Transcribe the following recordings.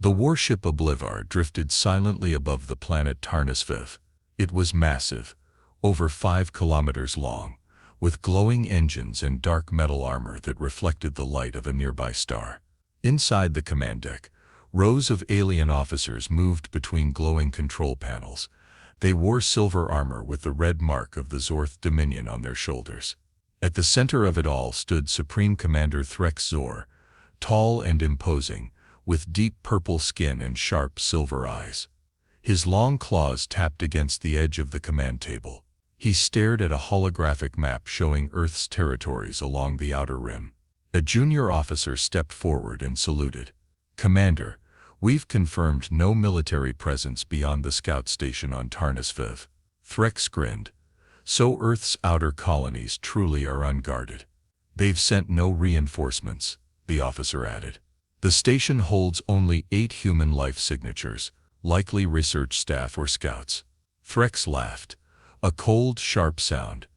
The warship Oblivar drifted silently above the planet Tarnus V. It was massive, over 5 kilometers long, with glowing engines and dark metal armor that reflected the light of a nearby star. Inside the command deck, rows of alien officers moved between glowing control panels. They wore silver armor with the red mark of the Zorth Dominion on their shoulders. At the center of it all stood Supreme Commander Threx Zor, tall and imposing, with deep purple skin and sharp silver eyes. His long claws tapped against the edge of the command table. He stared at a holographic map showing Earth's territories along the outer rim. A junior officer stepped forward and saluted. "Commander, we've confirmed no military presence beyond the scout station on Tarnus V." Threx grinned. "So Earth's outer colonies truly are unguarded. They've sent no reinforcements," the officer added. "The station holds only 8 human life signatures, likely research staff or scouts." Threx laughed. A cold, sharp sound.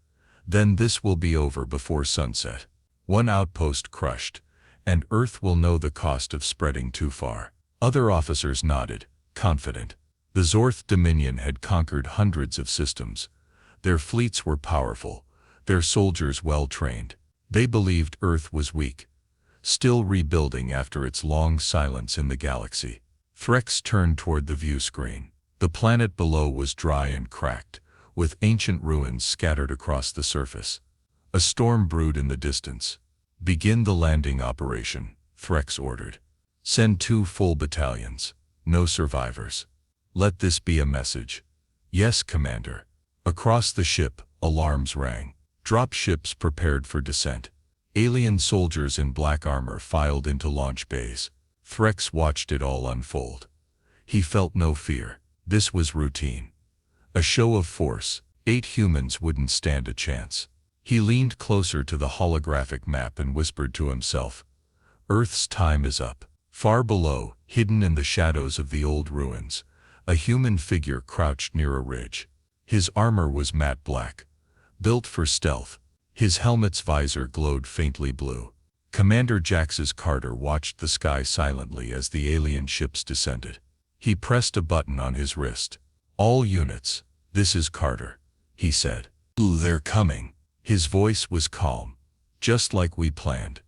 "Then this will be over before sunset. One outpost crushed, and Earth will know the cost of spreading too far." Other officers nodded, confident. The Zorth Dominion had conquered hundreds of systems. Their fleets were powerful, their soldiers well-trained. They believed Earth was weak, still rebuilding after its long silence in the galaxy. Threx turned toward the view screen. The planet below was dry and cracked, with ancient ruins scattered across the surface. A storm brewed in the distance. "Begin the landing operation," Threx ordered. "Send 2 full battalions. No survivors. Let this be a message." "Yes, Commander." Across the ship, alarms rang. Drop ships prepared for descent. Alien soldiers in black armor filed into launch bays. Threx watched it all unfold. He felt no fear. This was routine. A show of force. 8 humans wouldn't stand a chance. He leaned closer to the holographic map and whispered to himself, "Earth's time is up." Far below, hidden in the shadows of the old ruins, a human figure crouched near a ridge. His armor was matte black, built for stealth. His helmet's visor glowed faintly blue. Commander Jax's Carter watched the sky silently as the alien ships descended. He pressed a button on his wrist. "All units, this is Carter," he said. "They're coming." His voice was calm, just like we planned.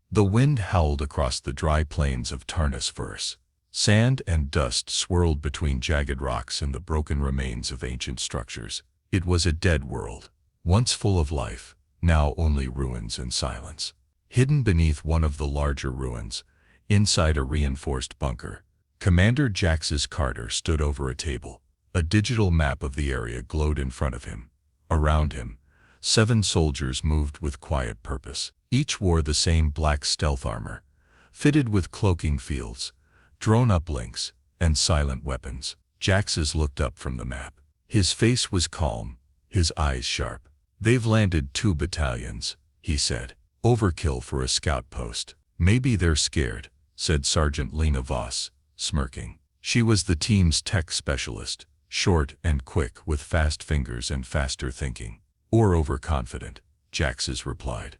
The wind howled across the dry plains of Tarnus Verse. Sand and dust swirled between jagged rocks and the broken remains of ancient structures. It was a dead world, once full of life, now only ruins and silence. Hidden beneath one of the larger ruins, inside a reinforced bunker, Commander Jax's Carter stood over a table. A digital map of the area glowed in front of him. Around him, 7 soldiers moved with quiet purpose. Each wore the same black stealth armor, fitted with cloaking fields, drone uplinks, and silent weapons. Jax's looked up from the map. His face was calm, his eyes sharp. "They've landed 2 battalions, he said. "Overkill for a scout post." "Maybe they're scared," said Sergeant Lena Voss, smirking. She was the team's tech specialist, short and quick with fast fingers and faster thinking. "Or overconfident," Jax's replied.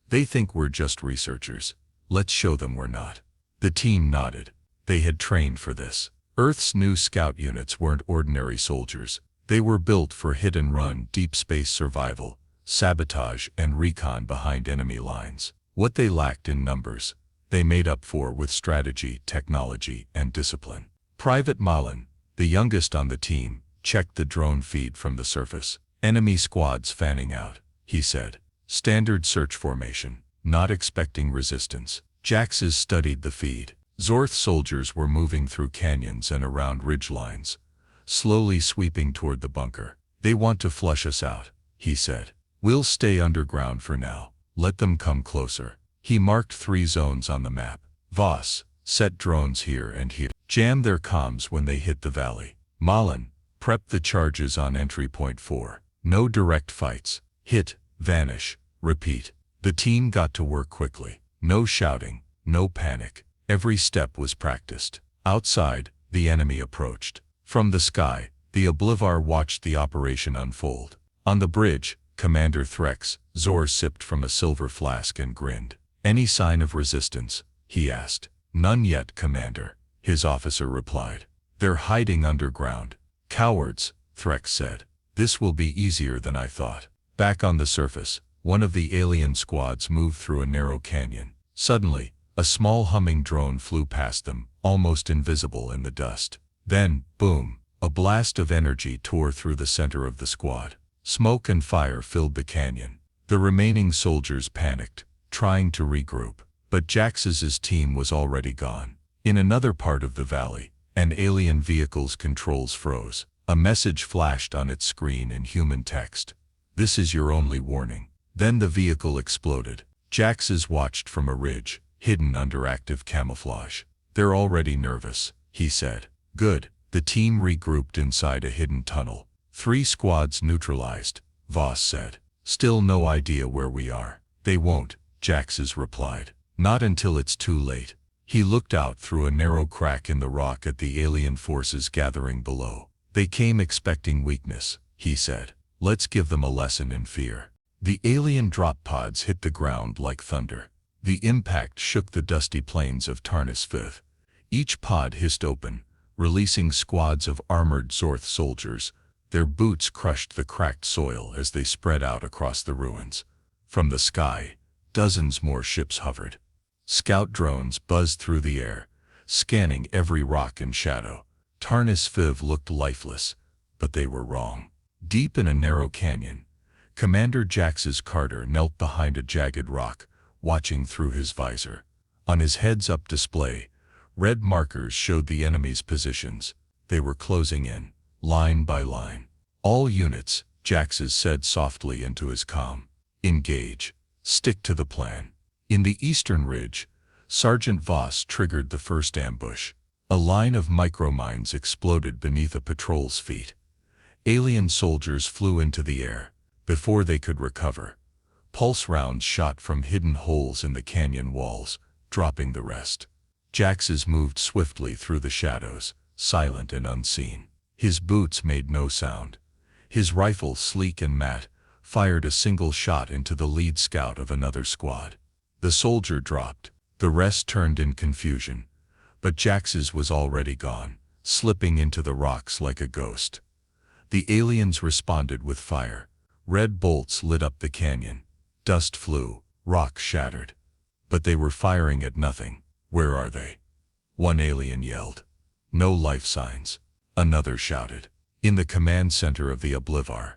"They think we're just researchers. Let's show them we're not." The team nodded. They had trained for this. Earth's new scout units weren't ordinary soldiers. They were built for hit-and-run deep space survival, sabotage and recon behind enemy lines. What they lacked in numbers, they made up for with strategy, technology, and discipline. Private Malin, the youngest on the team, checked the drone feed from the surface. "Enemy squads fanning out," he said. "Standard search formation, not expecting resistance." Jax's studied the feed. Zorth soldiers were moving through canyons and around ridgelines, slowly sweeping toward the bunker. "They want to flush us out," he said. "We'll stay underground for now. Let them come closer." He marked 3 zones on the map. "Voss, set drones here and here. Jam their comms when they hit the valley. Malin, prep the charges on entry point 4. No direct fights. Hit, vanish, repeat." The team got to work quickly. No shouting, no panic. Every step was practiced. Outside, the enemy approached. From the sky, the Oblivar watched the operation unfold. On the bridge, Commander Threx Zor sipped from a silver flask and grinned. "Any sign of resistance?" he asked. "None yet, Commander," his officer replied. They're hiding underground. Cowards, Threx said. This will be easier than I thought. Back on the surface, one of the alien squads moved through a narrow canyon. Suddenly, a small humming drone flew past them, almost invisible in the dust. Then, boom, a blast of energy tore through the center of the squad. Smoke and fire filled the canyon. The remaining soldiers panicked, trying to regroup, but Jax's team was already gone. In another part of the valley, an alien vehicle's controls froze. A message flashed on its screen in human text. This is your only warning. Then the vehicle exploded. Jax's watched from a ridge, hidden under active camouflage. They're already nervous, he said. Good. The team regrouped inside a hidden tunnel. 3 squads neutralized, Voss said. Still no idea where we are. They won't, Jax's replied. Not until it's too late. He looked out through a narrow crack in the rock at the alien forces gathering below. They came expecting weakness, he said. Let's give them a lesson in fear. The alien drop pods hit the ground like thunder. The impact shook the dusty plains of Tarnis V. Each pod hissed open, releasing squads of armored Zorth soldiers. Their boots crushed the cracked soil as they spread out across the ruins. From the sky, dozens more ships hovered. Scout drones buzzed through the air, scanning every rock and shadow. Tarnis V looked lifeless, but they were wrong. Deep in a narrow canyon, Commander Jax's Carter knelt behind a jagged rock, watching through his visor. On his heads-up display, red markers showed the enemy's positions. They were closing in, line by line. All units, Jax's said softly into his comm. Engage. Stick to the plan. In the eastern ridge, Sergeant Voss triggered the first ambush. A line of micromines exploded beneath a patrol's feet. Alien soldiers flew into the air. Before they could recover, pulse rounds shot from hidden holes in the canyon walls, dropping the rest. Jax's moved swiftly through the shadows, silent and unseen. His boots made no sound. His rifle, sleek and matte, fired a single shot into the lead scout of another squad. The soldier dropped. The rest turned in confusion. But Jax's was already gone, slipping into the rocks like a ghost. The aliens responded with fire. Red bolts lit up the canyon. Dust flew, rocks shattered. But they were firing at nothing. Where are they? One alien yelled. No life signs. Another shouted. In the command center of the Oblivar,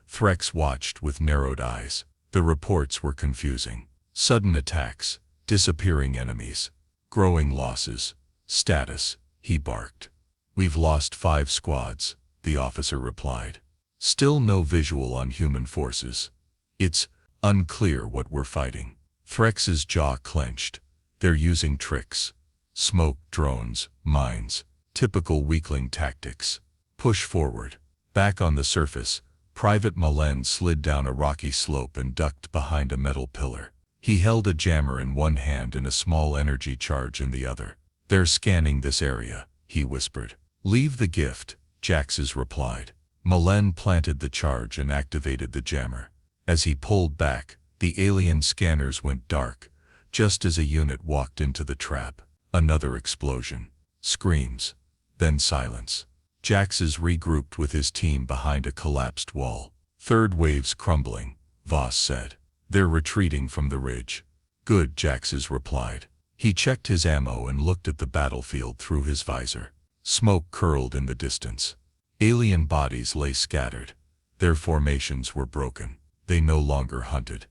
Threx watched with narrowed eyes. The reports were confusing. Sudden attacks, disappearing enemies, growing losses. Status, he barked. We've lost 5 squads, the officer replied. Still no visual on human forces. It's unclear what we're fighting. Threx's jaw clenched. They're using tricks. Smoke, drones, mines. Typical weakling tactics. Push forward. Back on the surface, Private Malen slid down a rocky slope and ducked behind a metal pillar. He held a jammer in one hand and a small energy charge in the other. They're scanning this area, he whispered. Leave the gift, Jax's replied. Malen planted the charge and activated the jammer. As he pulled back, the alien scanners went dark, just as a unit walked into the trap. Another explosion. Screams. Then silence. Jax's regrouped with his team behind a collapsed wall. Third wave's crumbling, Voss said. They're retreating from the ridge. Good, Jax's replied. He checked his ammo and looked at the battlefield through his visor. Smoke curled in the distance. Alien bodies lay scattered. Their formations were broken. They no longer hunted.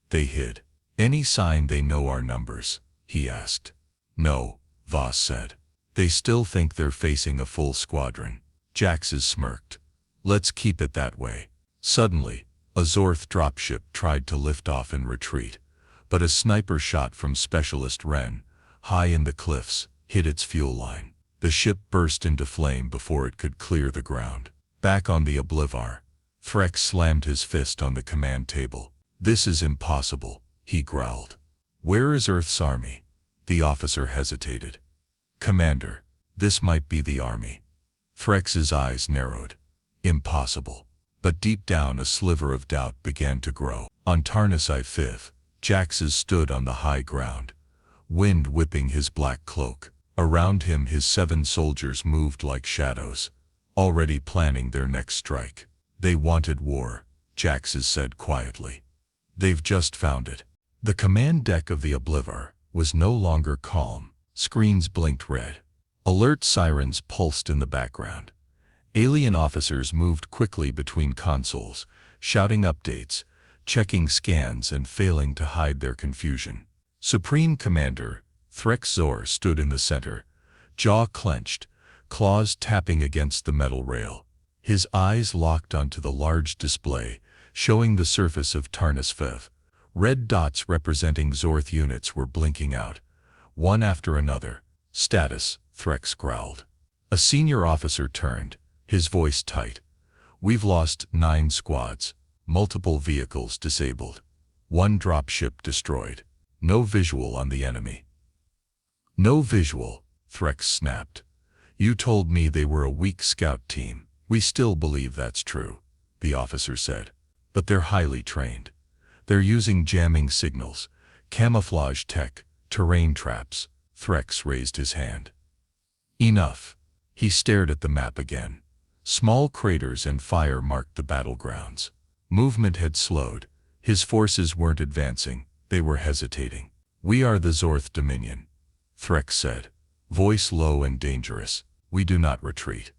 They hid. Any sign they know our numbers? He asked. No, Voss said. They still think they're facing a full squadron. Jax's smirked. Let's keep it that way. Suddenly, a Zorth dropship tried to lift off in retreat, but a sniper shot from Specialist Wren, high in the cliffs, hit its fuel line. The ship burst into flame before it could clear the ground. Back on the Oblivar, Threx slammed his fist on the command table. This is impossible, he growled. Where is Earth's army? The officer hesitated. Commander, this might be the army. Threx's eyes narrowed. Impossible. But deep down a sliver of doubt began to grow. On Tarnis V, Jax's stood on the high ground, wind whipping his black cloak. Around him his 7 soldiers moved like shadows, already planning their next strike. They wanted war, Jaxes said quietly. They've just found it. The command deck of the Oblivar was no longer calm. Screens blinked red. Alert sirens pulsed in the background. Alien officers moved quickly between consoles, shouting updates, checking scans and failing to hide their confusion. Supreme Commander Threx Zor stood in the center, jaw clenched, claws tapping against the metal rail. His eyes locked onto the large display, showing the surface of Tarnus V. Red dots representing Zorth units were blinking out, one after another. Status, Threx growled. A senior officer turned, his voice tight. We've lost 9 squads, multiple vehicles disabled, 1 dropship destroyed. No visual on the enemy. No visual, Threx snapped. You told me they were a weak scout team. We still believe that's true, the officer said. But they're highly trained. They're using jamming signals, camouflage tech, terrain traps. Threx raised his hand. Enough. He stared at the map again. Small craters and fire marked the battlegrounds. Movement had slowed. His forces weren't advancing, they were hesitating. We are the Zorth Dominion, Threx said, voice low and dangerous. We do not retreat.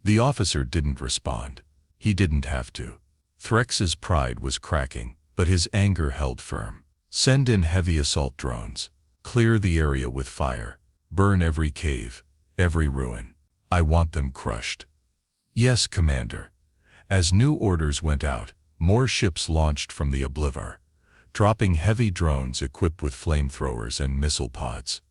The officer didn't respond. He didn't have to. Threx's pride was cracking, but his anger held firm. Send in heavy assault drones. Clear the area with fire. Burn every cave, every ruin. I want them crushed. Yes, Commander. As new orders went out, more ships launched from the Oblivar, dropping heavy drones equipped with flamethrowers and missile pods.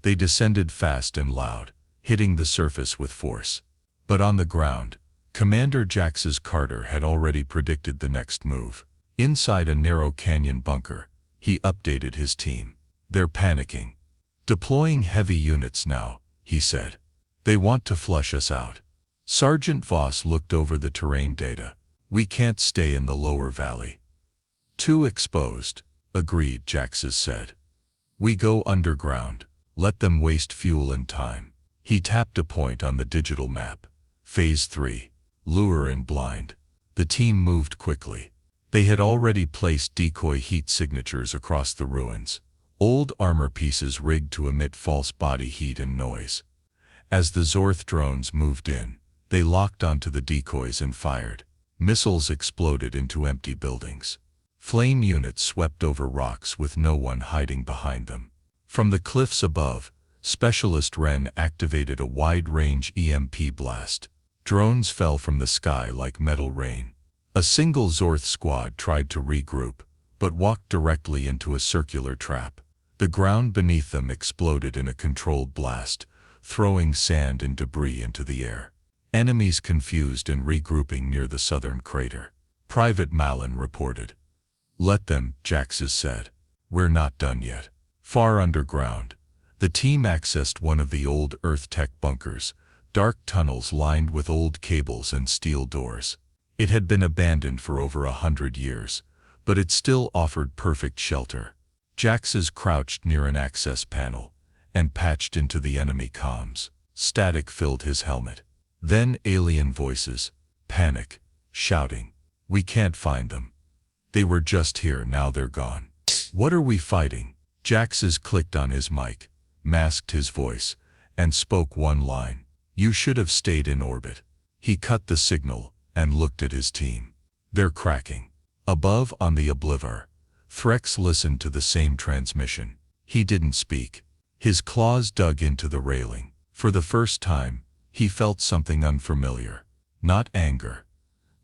They descended fast and loud, hitting the surface with force. But on the ground, Commander Jax's Carter had already predicted the next move. Inside a narrow canyon bunker, he updated his team. They're panicking. Deploying heavy units now, he said. They want to flush us out. Sergeant Voss looked over the terrain data. We can't stay in the lower valley. Too exposed, agreed, Jaxes said. We go underground. Let them waste fuel and time. He tapped a point on the digital map. Phase 3. Lure and blind. The team moved quickly. They had already placed decoy heat signatures across the ruins, old armor pieces rigged to emit false body heat and noise. As the Zorth drones moved in, they locked onto the decoys and fired. Missiles exploded into empty buildings. Flame units swept over rocks with no one hiding behind them. From the cliffs above, Specialist Wren activated a wide-range EMP blast. Drones fell from the sky like metal rain. A single Zorth squad tried to regroup, but walked directly into a circular trap. The ground beneath them exploded in a controlled blast, throwing sand and debris into the air. Enemies confused and regrouping near the southern crater. Private Malin reported. Let them, Jaxes said. We're not done yet. Far underground, the team accessed one of the old Earth tech bunkers, dark tunnels lined with old cables and steel doors. It had been abandoned for over 100 years, but it still offered perfect shelter. Jaxes crouched near an access panel and patched into the enemy comms. Static filled his helmet. Then alien voices, panic, shouting. We can't find them. They were just here, now they're gone. What are we fighting? Jaxes clicked on his mic, masked his voice, and spoke one line. You should have stayed in orbit. He cut the signal and looked at his team. They're cracking. Above on the Oblivar, Threx listened to the same transmission. He didn't speak. His claws dug into the railing. For the first time, he felt something unfamiliar. Not anger,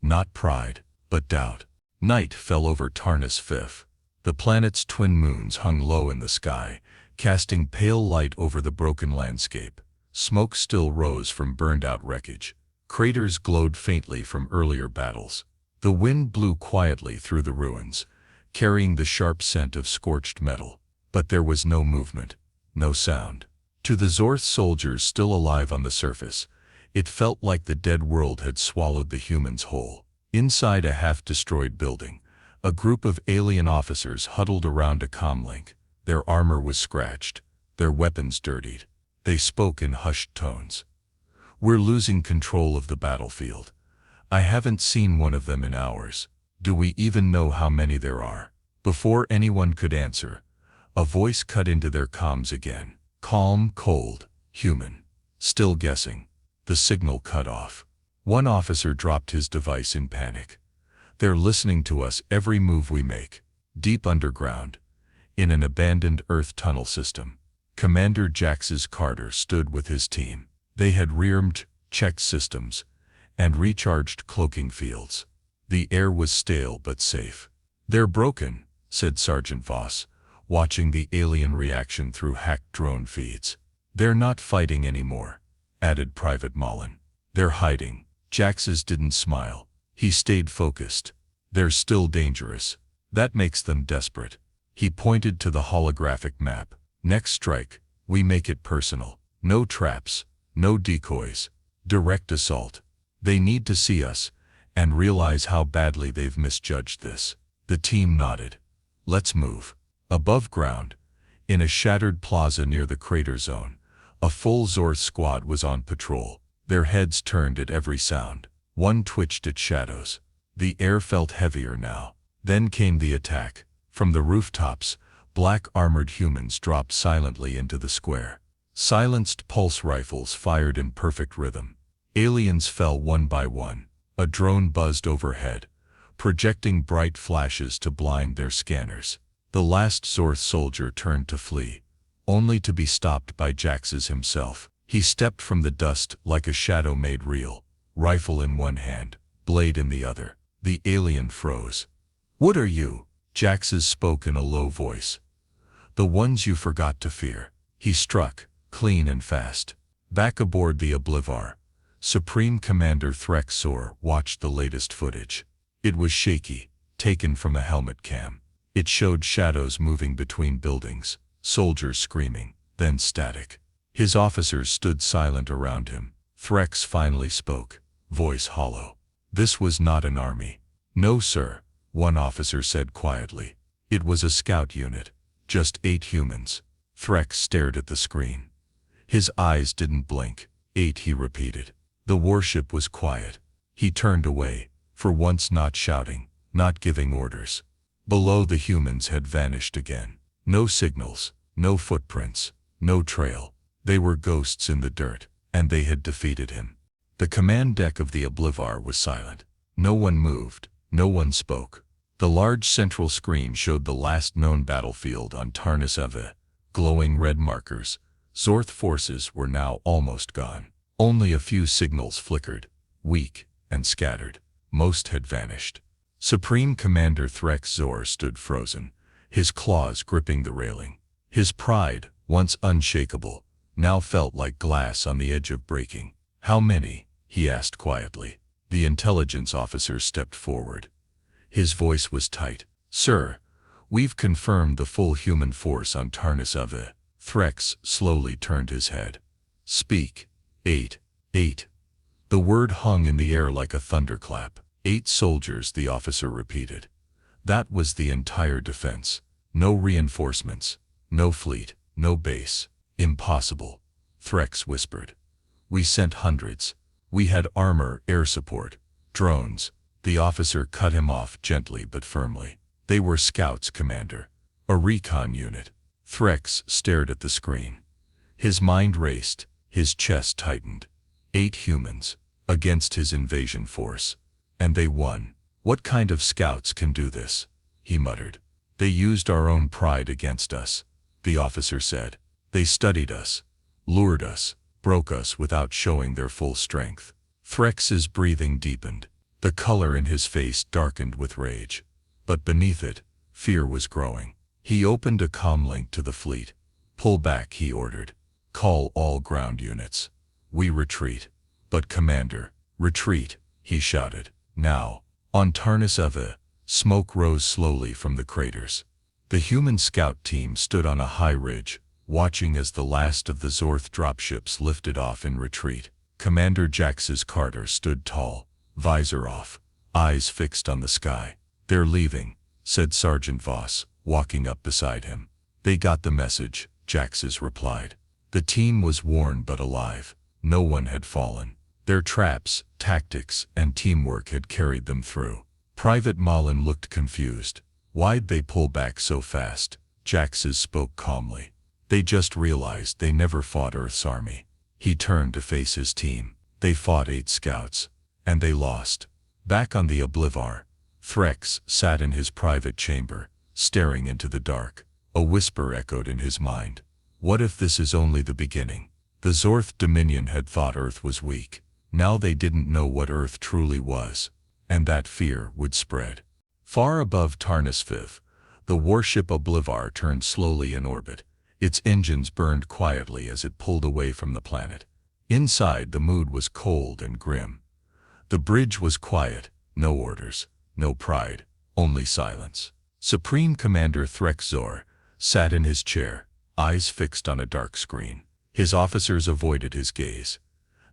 not pride, but doubt. Night fell over Tarnus V. The planet's twin moons hung low in the sky, casting pale light over the broken landscape. Smoke still rose from burned-out wreckage. Craters glowed faintly from earlier battles. The wind blew quietly through the ruins, carrying the sharp scent of scorched metal. But there was no movement, no sound. To the Zorth soldiers still alive on the surface, it felt like the dead world had swallowed the humans whole. Inside a half-destroyed building, a group of alien officers huddled around a comlink. Their armor was scratched, their weapons dirtied. They spoke in hushed tones. "We're losing control of the battlefield. I haven't seen one of them in hours. Do we even know how many there are?" Before anyone could answer, a voice cut into their comms again. Calm, cold, human. "Still guessing." The signal cut off. One officer dropped his device in panic. "They're listening to us every move we make." Deep underground, in an abandoned Earth tunnel system, Commander Jax's Carter stood with his team. They had rearmed, checked systems, and recharged cloaking fields. The air was stale but safe. "They're broken," said Sergeant Voss, watching the alien reaction through hacked drone feeds. "They're not fighting anymore," added Private Mullen. "They're hiding." Jax's didn't smile. He stayed focused. "They're still dangerous. That makes them desperate." He pointed to the holographic map. "Next strike, we make it personal. No traps, no decoys. Direct assault. They need to see us and realize how badly they've misjudged this." The team nodded. "Let's move." Above ground, in a shattered plaza near the crater zone, a full Zorth squad was on patrol. Their heads turned at every sound. One twitched at shadows. The air felt heavier now. Then came the attack. From the rooftops, black armored humans dropped silently into the square. Silenced pulse rifles fired in perfect rhythm. Aliens fell one by one. A drone buzzed overhead, projecting bright flashes to blind their scanners. The last Zorth soldier turned to flee, only to be stopped by Jax's himself. He stepped from the dust like a shadow made real, rifle in one hand, blade in the other. The alien froze. "What are you?" Jax's spoke in a low voice. "The ones you forgot to fear." He struck, clean and fast. Back aboard the Oblivar, Supreme Commander Threx Sor watched the latest footage. It was shaky, taken from a helmet cam. It showed shadows moving between buildings, soldiers screaming, then static. His officers stood silent around him. Threx finally spoke, voice hollow. "This was not an army." "No, sir," one officer said quietly. "It was a scout unit. Just 8 humans." Threx stared at the screen. His eyes didn't blink. "8," he repeated. The warship was quiet. He turned away, for once not shouting, not giving orders. Below, the humans had vanished again. No signals, no footprints, no trail. They were ghosts in the dirt, and they had defeated him. The command deck of the Oblivar was silent. No one moved, no one spoke. The large central screen showed the last known battlefield on Tarnis Eve, glowing red markers. Zorth forces were now almost gone. Only a few signals flickered, weak and scattered. Most had vanished. Supreme Commander Threx Zor stood frozen, his claws gripping the railing. His pride, once unshakable, now felt like glass on the edge of breaking. "How many?" he asked quietly. The intelligence officer stepped forward. His voice was tight. "Sir, we've confirmed the full human force on Tarnis Eve." Threx slowly turned his head. "Speak." 8. 8. The word hung in the air like a thunderclap. 8 soldiers, the officer repeated. That was the entire defense. No reinforcements, no fleet, no base. "Impossible," Threx whispered. "We sent hundreds. We had armor, air support, drones." The officer cut him off gently but firmly. "They were scouts, Commander. A recon unit." Threx stared at the screen. His mind raced, his chest tightened. 8 humans, against his invasion force. And they won. "What kind of scouts can do this?" he muttered. "They used our own pride against us," the officer said. "They studied us, lured us, broke us without showing their full strength." Threx's breathing deepened. The color in his face darkened with rage. But beneath it, fear was growing. He opened a comm link to the fleet. "Pull back," he ordered. "Call all ground units. We retreat." "But Commander." "Retreat," he shouted. Now. On Tarnis Eve, smoke rose slowly from the craters. The human scout team stood on a high ridge, watching as the last of the Zorth dropships lifted off in retreat. Commander Jax's Carter stood tall, visor off, eyes fixed on the sky. "They're leaving," said Sergeant Voss, walking up beside him. "They got the message," Jax's replied. The team was worn but alive. No one had fallen. Their traps, tactics, and teamwork had carried them through. Private Mullen looked confused. Why'd they pull back so fast? Jaxes spoke calmly. They just realized they never fought Earth's army. He turned to face his team. They fought 8 scouts. And they lost. Back on the Oblivar, Threx sat in his private chamber, staring into the dark. A whisper echoed in his mind. What if this is only the beginning? The Zorth Dominion had thought Earth was weak. Now they didn't know what Earth truly was. And that fear would spread. Far above Tarnus V, the warship Oblivar turned slowly in orbit. Its engines burned quietly as it pulled away from the planet. Inside, the mood was cold and grim. The bridge was quiet. No orders, no pride, only silence. Supreme Commander Threxzor sat in his chair, eyes fixed on a dark screen. His officers avoided his gaze.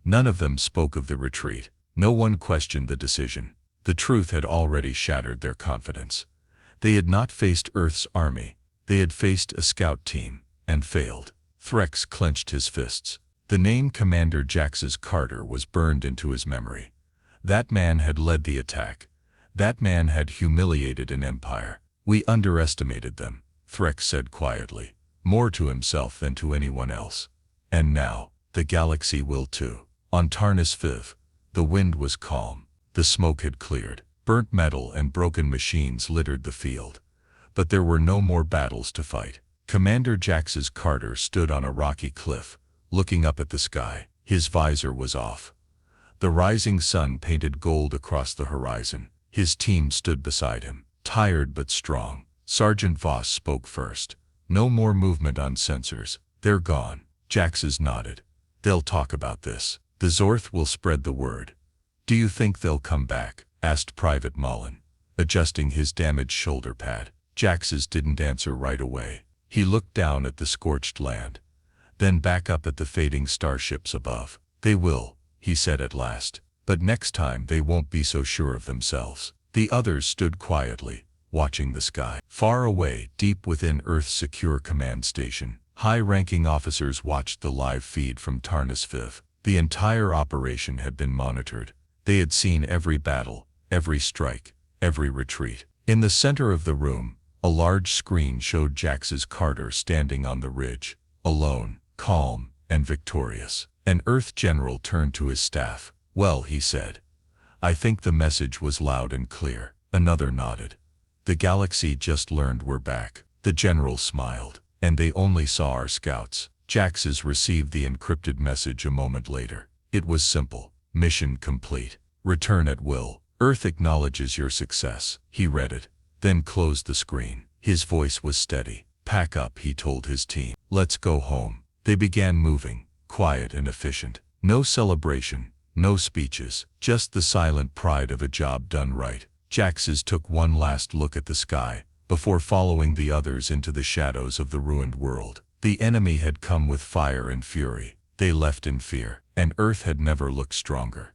None of them spoke of the retreat. No one questioned the decision. The truth had already shattered their confidence. They had not faced Earth's army. They had faced a scout team, and failed. Threx clenched his fists. The name Commander Jaxes Carter was burned into his memory. That man had led the attack. That man had humiliated an empire. We underestimated them, Threx said quietly, more to himself than to anyone else. And now, the galaxy will too. On Tarnus V, the wind was calm. The smoke had cleared. Burnt metal and broken machines littered the field. But there were no more battles to fight. Commander Jaxes Carter stood on a rocky cliff, looking up at the sky. His visor was off. The rising sun painted gold across the horizon. His team stood beside him, tired but strong. Sergeant Voss spoke first. No more movement on sensors. They're gone. Jaxes nodded. They'll talk about this. The Zorth will spread the word. Do you think they'll come back? Asked Private Mullen, adjusting his damaged shoulder pad. Jaxes didn't answer right away. He looked down at the scorched land, then back up at the fading starships above. They will, he said at last. But next time they won't be so sure of themselves. The others stood quietly, watching the sky. Far away, deep within Earth's secure command station, high-ranking officers watched the live feed from Tarnus V. The entire operation had been monitored. They had seen every battle, every strike, every retreat. In the center of the room, a large screen showed Jaxes Carter standing on the ridge, alone, calm, and victorious. An Earth general turned to his staff. Well, he said, I think the message was loud and clear. Another nodded. The galaxy just learned we're back. The general smiled. And they only saw our scouts. Jaxes received the encrypted message a moment later. It was simple. Mission complete. Return at will. Earth acknowledges your success. He read it, then closed the screen. His voice was steady. Pack up, he told his team. Let's go home. They began moving, quiet and efficient. No celebration, no speeches, just the silent pride of a job done right. Jaxes took one last look at the sky, before following the others into the shadows of the ruined world. The enemy had come with fire and fury. They left in fear, and Earth had never looked stronger.